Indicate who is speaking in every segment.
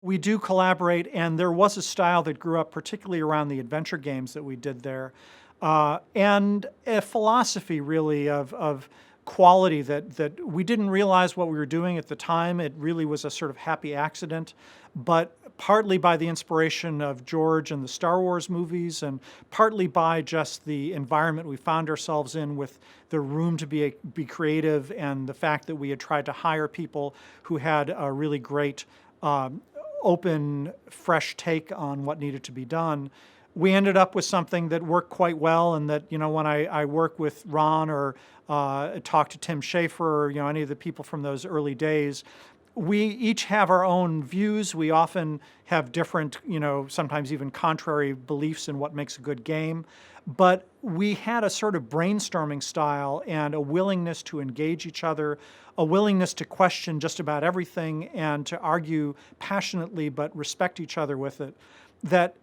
Speaker 1: We do collaborate, and there was a style that grew up particularly around the adventure games that we did there, and a philosophy really of quality that we didn't realize what we were doing at the time. It really was a sort of happy accident, but partly by the inspiration of George and the Star Wars movies, and partly by just the environment we found ourselves in with the room to be creative, and the fact that we had tried to hire people who had a really great open, fresh take on what needed to be done. We ended up with something that worked quite well, and that, when I work with Ron or talk to Tim Schafer, or any of the people from those early days, we each have our own views. We often have different, sometimes even contrary beliefs in what makes a good game. But we had a sort of brainstorming style and a willingness to engage each other, a willingness to question just about everything and to argue passionately but respect each other with it, that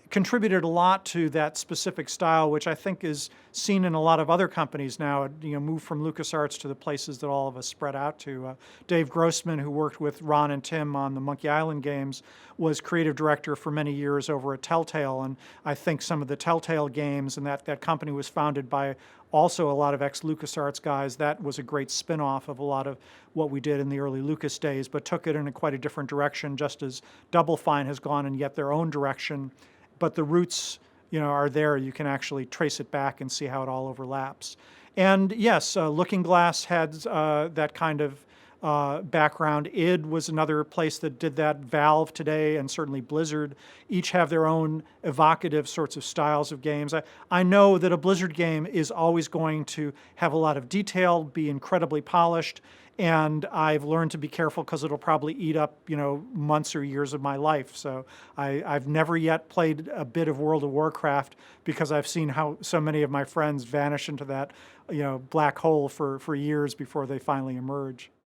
Speaker 1: contributed a lot to that specific style, which I think is seen in a lot of other companies now. Moved from Lucasarts to the places that all of us spread out to. Dave Grossman, who worked with Ron and Tim on the Monkey Island games, was creative director for many years over at Telltale, and I think some of the Telltale games, and that company was founded by also a lot of ex-LucasArts guys. That was a great spin-off of a lot of what we did in the early Lucas days, but took it in quite a different direction, just as Double Fine has gone in yet their own direction. But the roots, are there. You can actually trace it back and see how it all overlaps. And yes, Looking Glass had that kind of background. id was another place that did that. Valve today, and certainly Blizzard, each have their own evocative sorts of styles of games. I know that a Blizzard game is always going to have a lot of detail, be incredibly polished, and I've learned to be careful because it'll probably eat up, months or years of my life. So I've never yet played a bit of World of Warcraft because I've seen how so many of my friends vanish into that, black hole for years before they finally emerge.